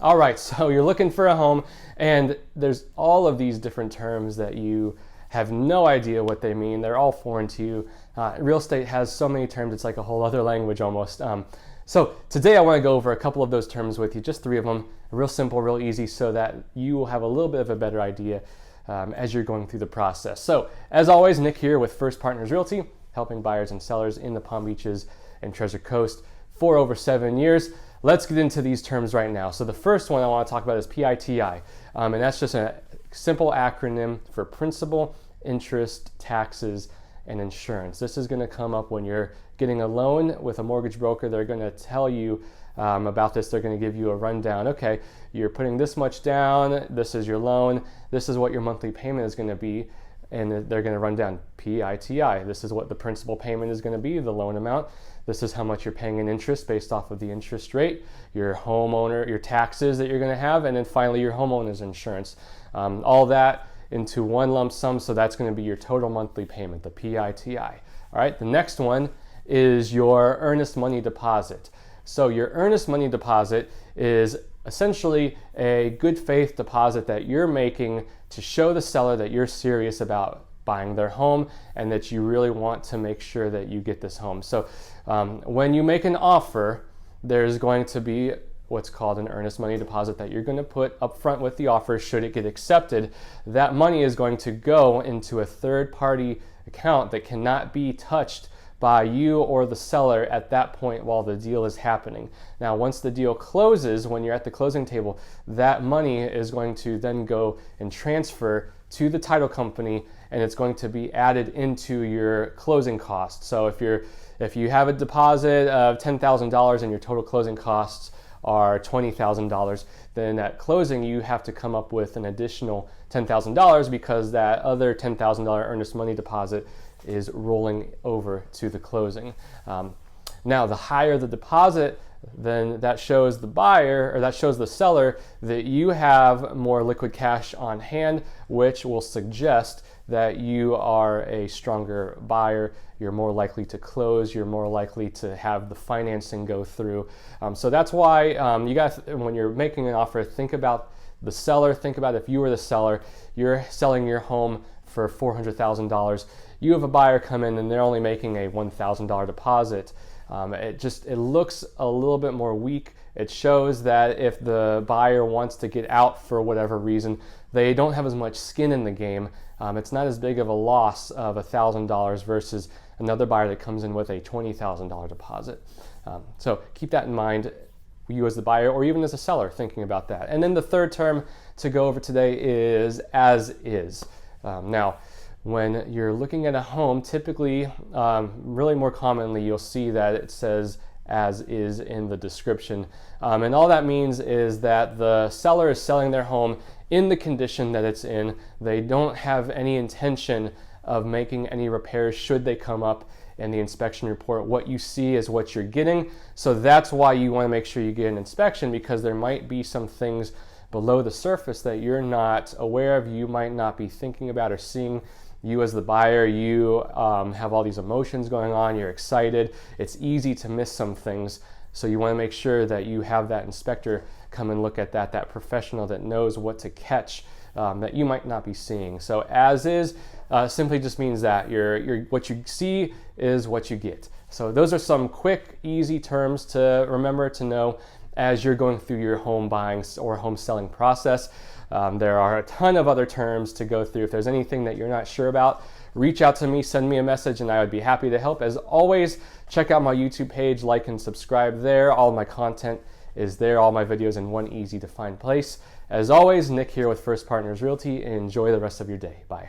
All right, so you're looking for a home, and there's all of these different terms that you have no idea what they mean. They're all foreign to you. Real estate has so many terms, it's like a whole other language almost. So today I want to go over a couple of those terms with you, just 3 of them, real simple, real easy, so that you will have a little bit of a better idea as you're going through the process. So as always, Nick here with First Partners Realty, helping buyers and sellers in the Palm Beaches and Treasure Coast for over 7 years. Let's get into these terms right now. So the first one I want to talk about is PITI, and that's just a simple acronym for principal, interest, taxes, and insurance. This is going to come up when you're getting a loan with a mortgage broker. They're going to tell you about this. They're going to give you a rundown. Okay, you're putting this much down. This is your loan. This is what your monthly payment is going to be. And they're going to run down PITI. This is what the principal payment is going to be, the loan amount. This is how much you're paying in interest based off of the interest rate, your homeowner, your taxes that you're going to have, and then finally your homeowner's insurance. All that into one lump sum, so that's going to be your total monthly payment, the PITI. All right, the next one is your earnest money deposit. So your earnest money deposit is essentially a good faith deposit that you're making to show the seller that you're serious about buying their home and that you really want to make sure that you get this home. So when you make an offer, there's going to be what's called an earnest money deposit that you're going to put up front with the offer. Should it get accepted, that money is going to go into a third-party account that cannot be touched by you or the seller at that point while the deal is happening. Now, once the deal closes, when you're at the closing table, that money is going to then go and transfer to the title company, and it's going to be added into your closing costs. So if you have a deposit of $10,000 and your total closing costs are $20,000, then at closing you have to come up with an additional $10,000 because that other $10,000 earnest money deposit is rolling over to the closing. Now, the higher the deposit, then that shows the buyer, or that shows the seller, that you have more liquid cash on hand, which will suggest that you are a stronger buyer. You're more likely to close. You're more likely to have the financing go through. So that's why you guys, when you're making an offer, think about the seller. Think about if you were the seller, you're selling your home for $400,000. You have a buyer come in and they're only making a $1,000 deposit. It looks a little bit more weak. It shows that if the buyer wants to get out for whatever reason, they don't have as much skin in the game. It's not as big of a loss of $1,000 versus another buyer that comes in with a $20,000 deposit. So keep that in mind, you as the buyer or even as a seller thinking about that. And then the third term to go over today is as is. Now, when you're looking at a home, typically, really more commonly, you'll see that it says as is in the description. And all that means is that the seller is selling their home in the condition that it's in. They don't have any intention of making any repairs should they come up in the inspection report. What you see is what you're getting. So that's why you want to make sure you get an inspection, because there might be some things below the surface that you're not aware of, you might not be thinking about or seeing. You as the buyer, you have all these emotions going on, you're excited. It's easy to miss some things. So you want to make sure that you have that inspector come and look at that professional that knows what to catch that you might not be seeing. So as is simply just means that what you see is what you get. So those are some quick, easy terms to remember, to know as you're going through your home buying or home selling process. There are a ton of other terms to go through. If there's anything that you're not sure about, reach out to me, send me a message, and I would be happy to help. As always, check out my YouTube page, like and subscribe there. All of my content is there, all my videos in one easy to find place. As always, Nick here with First Partners Realty, and enjoy the rest of your day. Bye.